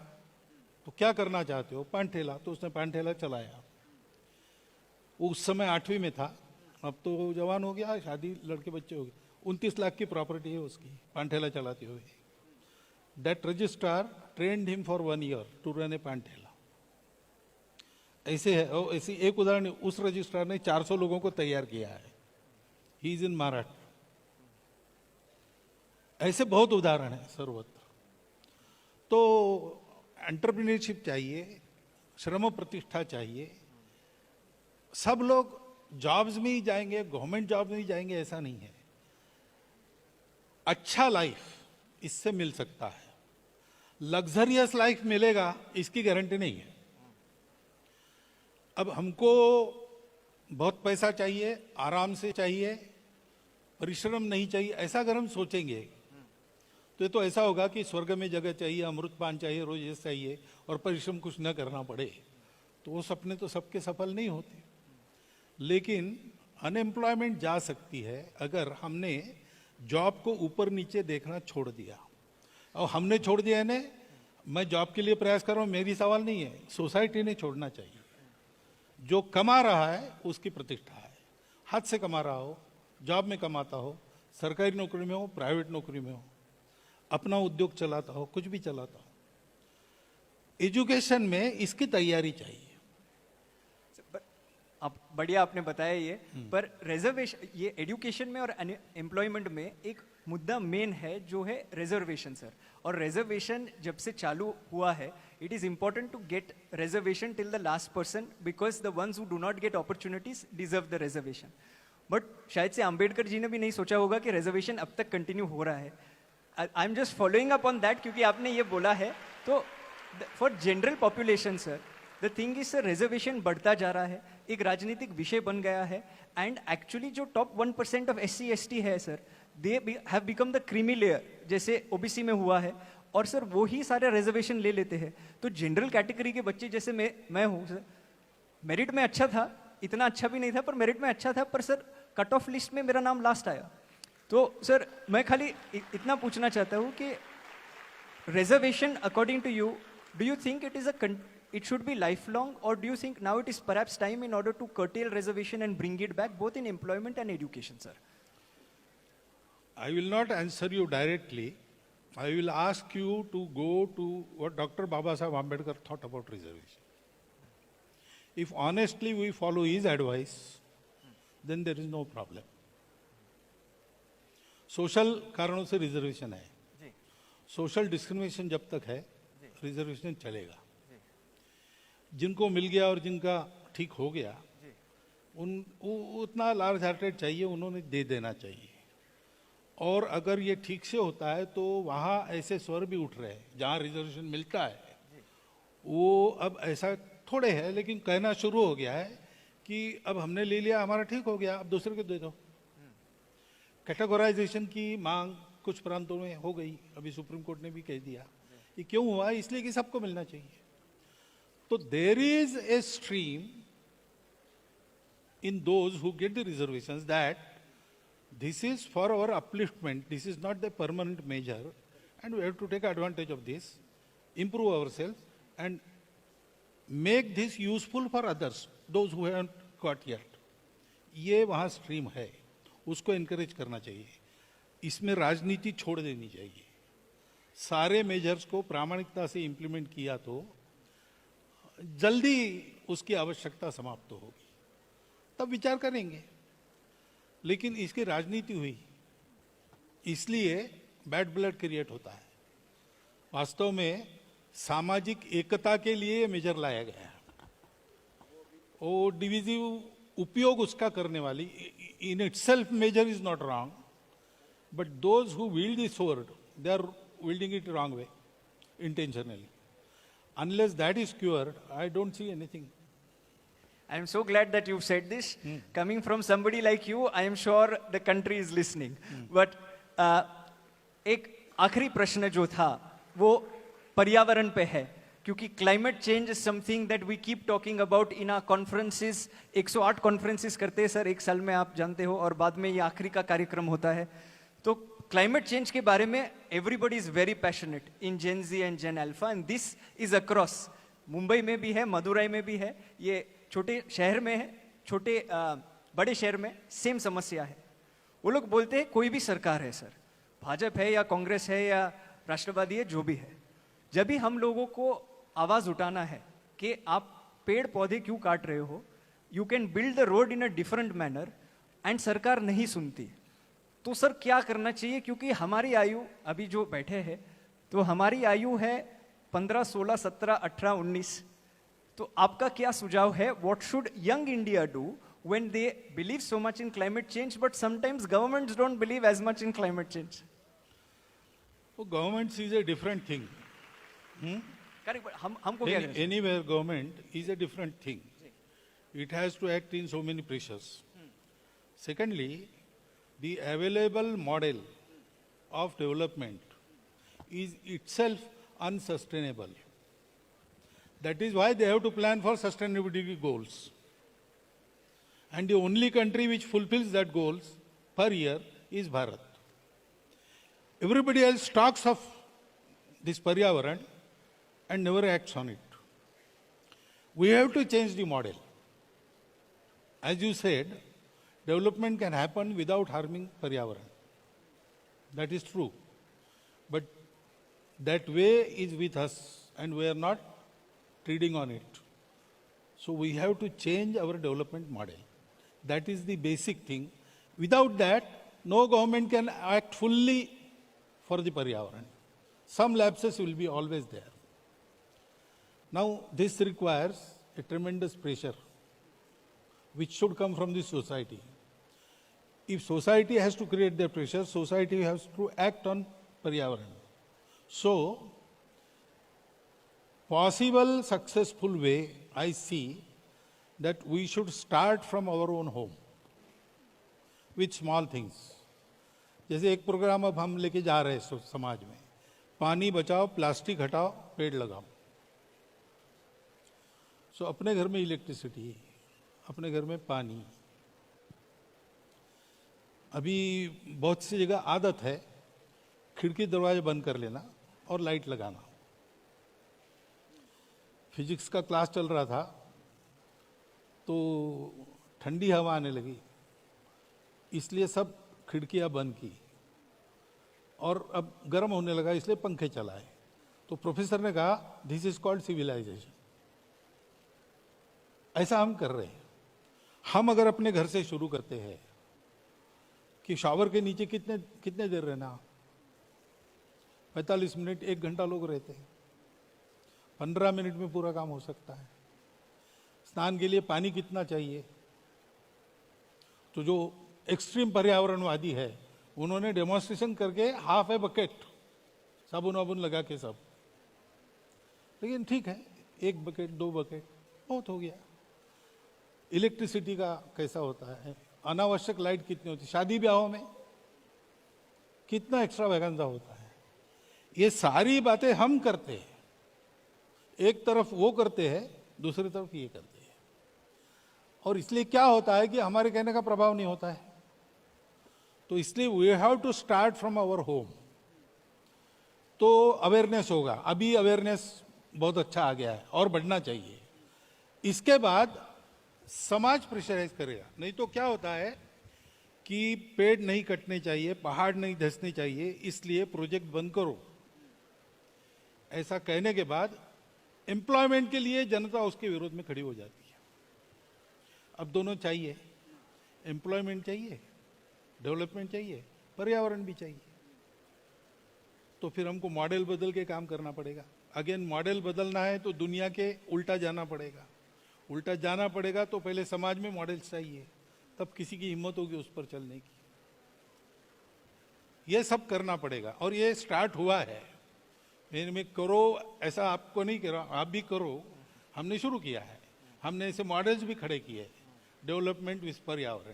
तो क्या करना चाहते हो? पान ठेला। तो उसने पान ठेला चलाया। उस समय 8वीं में था, अब तो जवान हो गया, शादी, लड़के बच्चे हो गए। 29 लाख की प्रॉपर्टी है उसकी, पान ठेला चलाते हुए। That registrar trained him for 1 year to run a paan ठेला। ऐसे है, और ऐसी एक उदाहरण, उस रजिस्ट्रार ने 400 लोगों को तैयार किया है। He is in Maharashtra. ऐसे बहुत उदाहरण है सर्वत्र। तो एंटरप्रेन्योरशिप चाहिए, श्रम प्रतिष्ठा चाहिए। सब लोग जॉब्स में ही जाएंगे, गवर्नमेंट जॉब में ही जाएंगे, ऐसा नहीं है। अच्छा लाइफ इससे मिल सकता है, लग्जरियस लाइफ मिलेगा इसकी गारंटी नहीं है। अब हमको बहुत पैसा चाहिए, आराम से चाहिए, परिश्रम नहीं चाहिए, ऐसा अगर हम सोचेंगे तो ये तो ऐसा होगा कि स्वर्ग में जगह चाहिए, अमृत पान चाहिए, रोज ये चाहिए और परिश्रम कुछ न करना पड़े। तो वो सपने तो सबके सफल नहीं होते। लेकिन अनएम्प्लॉयमेंट जा सकती है अगर हमने जॉब को ऊपर नीचे देखना छोड़ दिया। और हमने छोड़ दिया है ना, मैं जॉब के लिए प्रयास कर रहा हूं, मेरी सवाल नहीं है, सोसाइटी ने छोड़ना चाहिए। जो कमा रहा है उसकी प्रतिष्ठा है। हाथ से कमा रहा हो, जॉब में कमाता हो, सरकारी नौकरी में हो, प्राइवेट नौकरी में हो, अपना उद्योग चलाता हो, कुछ भी चलाता हो, एजुकेशन में इसकी तैयारी चाहिए।
आप बढ़िया आपने बताया ये, पर रिजर्वेशन, ये एजुकेशन में और एम्प्लॉयमेंट में एक मुद्दा मेन है जो है रिजर्वेशन सर। और रिजर्वेशन जब से चालू हुआ है, it is important to get reservation till the last person, because the ones who do not get opportunities deserve the reservation. But शायद से अंबेडकर जी ने भी नहीं सोचा होगा कि रिजर्वेशन अब तक कंटिन्यू हो रहा है। I am just following up on that, क्योंकि आपने ये बोला है। तो for general population sir, the thing is sir, reservation बढ़ता जा रहा है, एक राजनीतिक विषय बन गया है। एंड एक्चुअली जो टॉप 1% ऑफ SC/ST है sir, they have become the creamy layer, जैसे OBC में हुआ है। और सर वो ही सारे रिजर्वेशन ले लेते हैं। तो जनरल कैटेगरी के बच्चे, जैसे मैं हूँ सर, मेरिट में अच्छा था, इतना अच्छा भी नहीं था पर मेरिट में अच्छा था, पर सर कट ऑफ लिस्ट में मेरा नाम लास्ट आया। तो सर मैं खाली इतना पूछना चाहता हूँ कि reservation according to you, do you think it should be lifelong, or do you think now it is perhaps time in order to curtail reservation and bring it back both in employment and education, sir?
I will not answer you directly. I will ask you to go to what Dr. Babasaheb Ambedkar thought about reservation. If honestly we follow his advice, then there is no problem. Social कारणों से रिजर्वेशन है, सोशल डिस्क्रिमिनेशन जब तक है रिजर्वेशन चलेगा। जिनको मिल गया और जिनका ठीक हो गया, उतना लार्ज हार्टेड चाहिए, उन्होंने दे देना चाहिए। और अगर ये ठीक से होता है तो वहाँ ऐसे स्वर भी उठ रहे हैं जहाँ रिजर्वेशन मिलता है, वो अब ऐसा थोड़े है लेकिन कहना शुरू हो गया है कि अब हमने ले लिया, हमारा ठीक हो गया, अब दूसरे को दे दो। कैटेगराइजेशन की मांग कुछ प्रांतों में हो गई, अभी सुप्रीम कोर्ट ने भी कह दिया। ये क्यों हुआ? इसलिए कि सबको मिलना चाहिए। तो there is a stream in those who get the reservations that this is for our upliftment, this is not the permanent measure, and we have to take advantage of this, improve ourselves, and make this useful for others, those who haven't got yet. ये वहाँ स्ट्रीम है, उसको encourage करना चाहिए। इसमें राजनीति छोड़ देनी चाहिए। सारे मेजर्स को प्रामाणिकता से इंप्लीमेंट किया तो जल्दी उसकी आवश्यकता समाप्त होगी, तब विचार करेंगे। लेकिन इसकी राजनीति हुई, इसलिए बैड ब्लड क्रिएट होता है। वास्तव में सामाजिक एकता के लिए मेजर लाया गया है। वो डिविजिव उपयोग उसका करने वाली, in itself measure is not wrong, but those who wield the sword, they are wielding it wrong way, intentionally. Unless that is cured, I don't see anything.
I am so glad that you said this. Coming from somebody like you, I am sure the country is listening. But एक आखिरी प्रश्न जो था वो पर्यावरण पे है, क्योंकि climate change is something that we keep talking about in our conferences. 108 conferences करते हैं सर एक साल में, आप जानते हो, और बाद में ये आखिरी का कार्यक्रम होता है। तो क्लाइमेट चेंज के बारे में everybody is very passionate in gen Z and gen alpha, and this is across. Mumbai में भी है, मदुरई में भी है, ये छोटे शहर में है, छोटे बड़े शहर में सेम समस्या है। वो लोग बोलते हैं कोई भी सरकार है सर, भाजपा है या कांग्रेस है या राष्ट्रवादी है, जो भी है, जब भी हम लोगों को आवाज उठाना है कि आप पेड़ पौधे क्यों काट रहे हो, you can build the road in a different manner, and सरकार नहीं सुनती। तो सर क्या करना चाहिए? क्योंकि हमारी आयु अभी जो बैठे हैं, तो हमारी आयु है 15, 16, 17, 18, 19। तो आपका क्या सुझाव है? What should young India do when they believe so much in climate change, but sometimes governments don't believe as much in climate change?
Government is a different thing.
Correct, but हमको क्या करना?
Anywhere government is a different thing. It has to act in so many pressures. Secondly, the available model of development is itself unsustainable. That is why they have to plan for sustainability goals. And the only country which fulfills that goals per year is Bharat. Everybody else talks of this Paryavaran and never acts on it. We have to change the model. As you said, development can happen without harming Paryavaran. That is true. But that way is with us and we are not treading on it. So we have to change our development model. That is the basic thing. Without that, no government can act fully for the Paryavaran. Some lapses will be always there. Now, this requires a tremendous pressure which should come from the society. If society has to create the pressure, society has to act on Paryavaran. So, possible successful way, I see that we should start from our own home with small things. जैसे एक प्रोग्राम अब हम लेके जा रहे हैं समाज में, पानी बचाओ, प्लास्टिक हटाओ, पेड़ लगाओ। सो अपने घर में इलेक्ट्रिसिटी, अपने घर में पानी। अभी बहुत सी जगह आदत है खिड़की दरवाजे बंद कर लेना और लाइट लगाना। फिजिक्स का क्लास चल रहा था तो ठंडी हवा आने लगी, इसलिए सब खिड़कियां बंद की, और अब गर्म होने लगा इसलिए पंखे चलाए। तो प्रोफेसर ने कहा दिस इज कॉल्ड सिविलाइजेशन। ऐसा हम कर रहे हैं। हम अगर अपने घर से शुरू करते हैं कि शावर के नीचे कितने देर रहना, 45 मिनट, 1 घंटा लोग रहते हैं, 15 मिनट में पूरा काम हो सकता है। स्नान के लिए पानी कितना चाहिए? तो जो एक्सट्रीम पर्यावरणवादी है उन्होंने डेमोन्स्ट्रेशन करके हाफ ए बकेट साबुन वाबुन लगा के सब, लेकिन ठीक है, 1 बकेट 2 बकेट बहुत हो गया। इलेक्ट्रिसिटी का कैसा होता है, अनावश्यक लाइट कितनी होती है, शादी ब्याहों में कितना एक्स्ट्रा वैगंजा होता है, ये सारी बातें हम करते हैं। एक तरफ वो करते हैं, दूसरी तरफ ये करते हैं, और इसलिए क्या होता है कि हमारे कहने का प्रभाव नहीं होता है। तो इसलिए we have to start from our home. तो अवेयरनेस होगा, अभी अवेयरनेस बहुत अच्छा आ गया है और बढ़ना चाहिए। इसके बाद समाज प्रेशराइज करेगा। नहीं तो क्या होता है कि पेड़ नहीं कटने चाहिए, पहाड़ नहीं धंसने चाहिए, इसलिए प्रोजेक्ट बंद करो, ऐसा कहने के बाद एम्प्लॉयमेंट के लिए जनता उसके विरोध में खड़ी हो जाती है। अब दोनों चाहिए, एम्प्लॉयमेंट चाहिए, डेवलपमेंट चाहिए, पर्यावरण भी चाहिए। तो फिर हमको मॉडल बदल के काम करना पड़ेगा। अगेन मॉडल बदलना है तो दुनिया के उल्टा जाना पड़ेगा। उल्टा जाना पड़ेगा तो पहले समाज में मॉडल चाहिए, तब किसी की हिम्मत होगी उस पर चलने की। ये सब करना पड़ेगा और ये स्टार्ट हुआ है। में करो ऐसा आपको नहीं कह रहा, आप भी करो, हमने शुरू किया है। हमने ऐसे मॉडल्स भी खड़े किए, डेवलपमेंट विद पर्यावरण।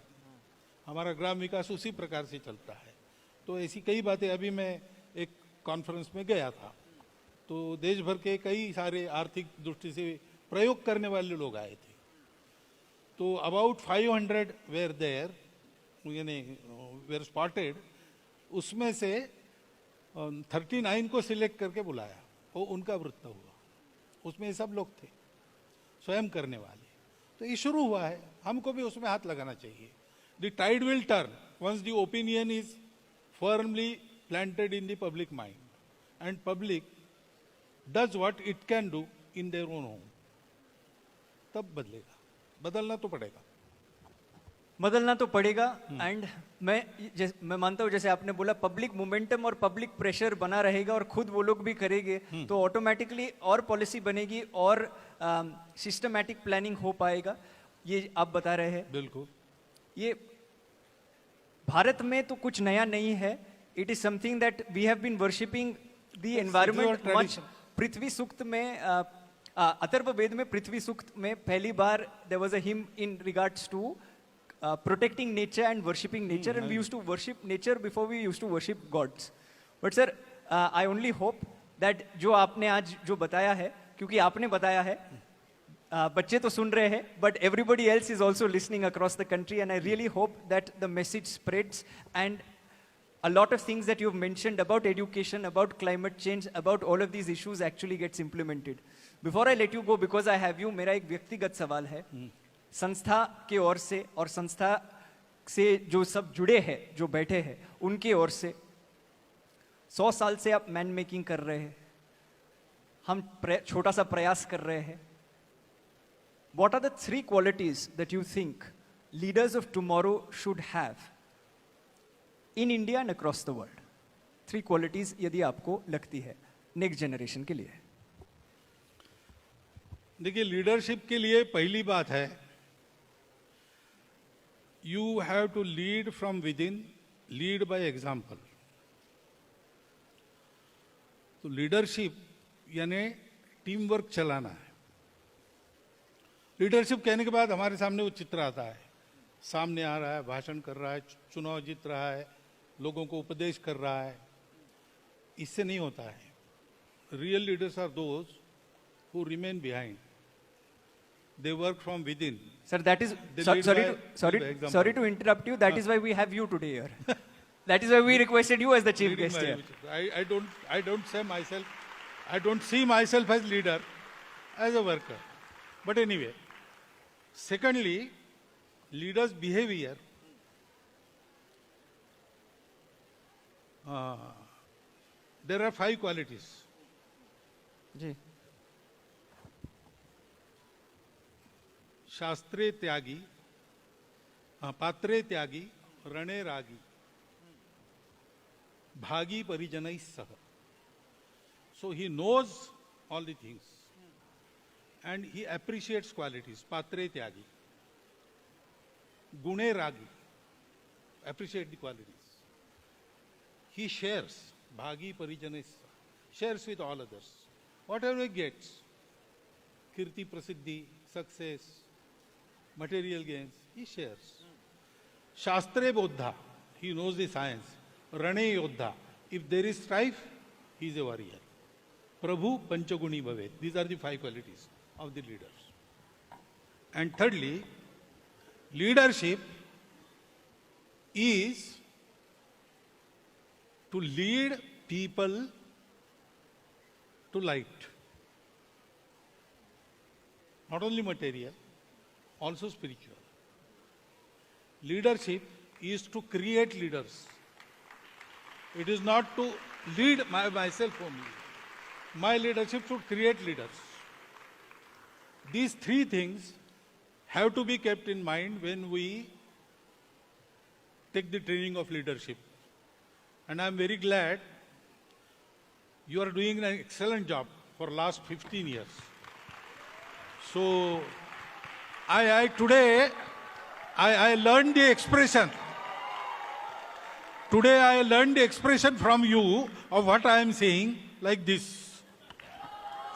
हमारा ग्राम विकास उसी प्रकार से चलता है। तो ऐसी कई बातें, अभी मैं एक कॉन्फ्रेंस में गया था तो देश भर के कई सारे आर्थिक दृष्टि से प्रयोग करने वाले लोग आए थे। तो अबाउट 500 वेयर देयर, यानी वेयर स्पॉटेड। उसमें से 39 को सिलेक्ट करके बुलाया, वो उनका वृत्त हुआ। उसमें सब लोग थे स्वयं करने वाले। तो ये शुरू हुआ है, हमको भी उसमें हाथ लगाना चाहिए। The tide will turn once the opinion is firmly planted in the public mind and public does what it can do in their own home. तब बदलेगा, बदलना तो पड़ेगा।
बदलना तो पड़ेगा। एंड मैं मानता हूँ, जैसे आपने बोला, पब्लिक मोमेंटम और पब्लिक प्रेशर बना रहेगा और खुद वो लोग भी करेंगे तो ऑटोमेटिकली और पॉलिसी बनेगी और सिस्टमैटिक प्लानिंग हो पाएगा। ये आप बता रहे हैं।
बिल्कुल।
ये भारत में तो कुछ नया नहीं है। It is something that we have been worshipping the environment much. Prithvi Sukta में अथर्ववेद में पृथ्वी सूक्त में पहली बार there was a hymn in regards to protecting nature and worshipping nature, and we used to worship nature before we used to worship gods. But sir, I only hope that जो आपने आज जो बताया है, क्योंकि आपने बताया है, बच्चे तो सुन रहे हैं, but everybody else is also listening across the country, and I really hope that the message spreads and a lot of things that you've mentioned about education, about climate change, about all of these issues actually gets implemented. Before I let you go, because I have you, मेरा एक व्यक्तिगत सवाल है संस्था के ओर से, और संस्था से जो सब जुड़े हैं, जो बैठे हैं, उनके ओर से 100 साल से आप मैन मेकिंग कर रहे हैं, हम छोटा सा प्रयास कर रहे हैं। What are the 3 qualities that you think leaders of tomorrow should have in India and across the world? 3 qualities यदि आपको लगती है नेक्स्ट जनरेशन के लिए।
देखिए, लीडरशिप के लिए पहली बात है, you have to lead from within, lead by example. तो लीडरशिप यानी टीम वर्क चलाना है। लीडरशिप कहने के बाद हमारे सामने वो चित्र आता है, सामने आ रहा है, भाषण कर रहा है, चुनाव जीत रहा है, लोगों को उपदेश कर रहा है। इससे नहीं होता है। Real leaders are those who remain behind, they work from within.
Sir, that is sorry to interrupt you. That is why we have you today here. That is why we requested you as the chief guest here.
I don't say myself, I don't see myself as leader, as a worker. But anyway, secondly, leaders' behavior. There are 5 qualities.
जी।
शास्त्रे त्यागी, पात्रे त्यागी, रणे रागी, भागी परिजनैः सह. So he knows all the things and he appreciates qualities. Patre tyagi, gune ragi, appreciate the qualities. He shares, bhagi parijanes, shares with all others. Whatever he gets, kirti, prasiddhi, success, material gains, he shares. Shastre Bodha, he knows the science. Rane Yodha, if there is strife, he is a warrior. Prabhu Panchaguni Bhavet, these are the 5 qualities of the leaders. And thirdly, leadership is to lead people to light. Not only material, also spiritual. Leadership is to create leaders. It is not to lead myself only. My leadership should create leaders. These 3 things have to be kept in mind when we take the training of leadership. And I am very glad you are doing an excellent job for last 15 years. So, today I learned the expression. Today I learned the expression from you of what I am saying like this.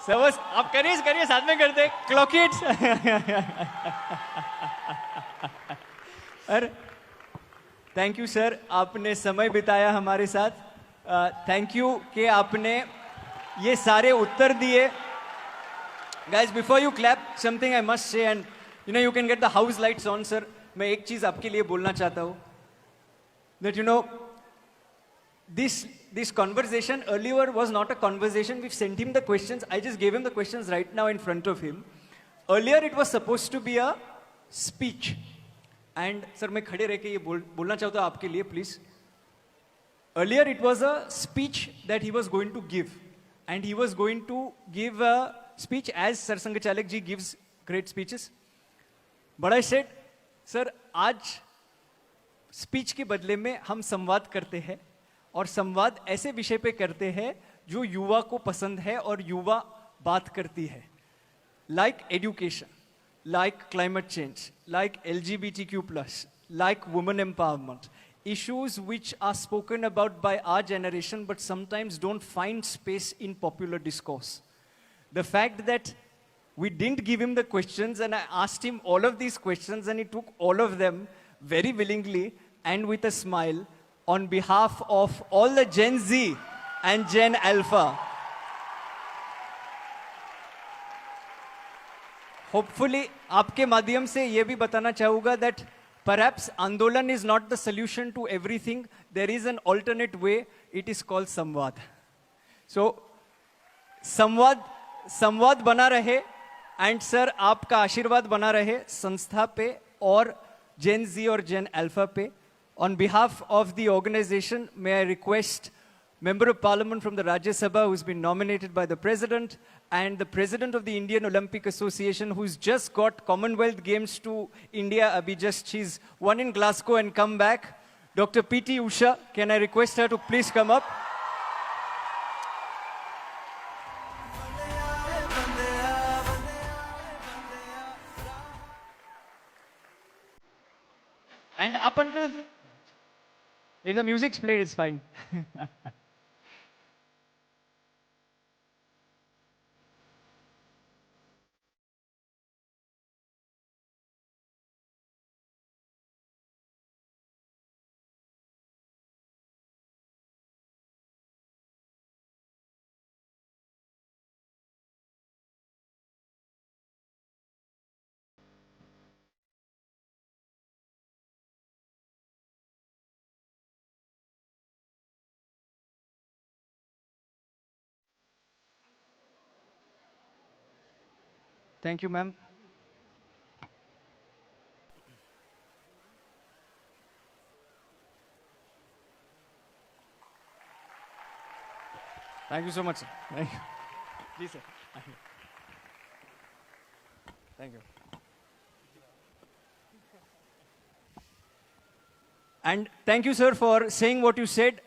Sir बस आप करिए साथ में करते क्लॉक इट अरे थैंक यू सर, आपने समय बिताया हमारे साथ. थैंक यू कि आपने ये सारे उत्तर दिए. Guys before you clap something I must say, and you can get the house lights on. Sir मैं एक चीज आपके लिए बोलना चाहता हूँ, that this conversation earlier was not a conversation. We've sent him the questions. I just gave him the questions right now in front of him. Earlier it was supposed to be a speech. And sir मैं खड़े रह के ये बोलना चाहता हूँ आपके लिए please. Earlier it was a speech that he was going to give. And he was going to give a speech as Sir Sangachalak ji gives great speeches. But I said, sir आज speech के बदले में हम संवाद करते हैं, और संवाद ऐसे विषय पे करते हैं जो युवा को पसंद है और युवा बात करती है. Like education, like climate change, like LGBTQ+, like women empowerment, issues which are spoken about by our generation but sometimes don't find space in popular discourse. The fact that we didn't give him the questions and I asked him all of these questions and he took all of them very willingly and with a smile on behalf of all the Gen Z and Gen Alpha. Hopefully, आपके माध्यम से ये भी बताना चाहूँगा that perhaps आंदोलन is not the solution to everything. There is an alternate way. It is called संवाद. So, संवाद बना रहे and सर आपका आशीर्वाद बना रहे संस्था पे और Gen Z और Gen Alpha पे. On behalf of the organization, may I request Member of Parliament from the Rajya Sabha who's been nominated by the President and the President of the Indian Olympic Association who's just got Commonwealth Games to India. She's won in Glasgow and come back. Dr. P.T. Usha, can I request her to please come up? And up until... If the music's played, it's fine. Thank you, ma'am. Thank you so much, sir. Thank you. Please, sir. Thank you. And thank you, sir, for saying what you said.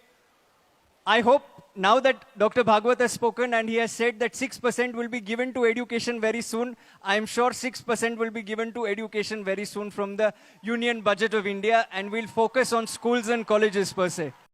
I hope now that Dr. Bhagwat has spoken and he has said that 6% will be given to education very soon, I am sure 6% will be given to education very soon from the Union Budget of India, and we'll focus on schools and colleges per se.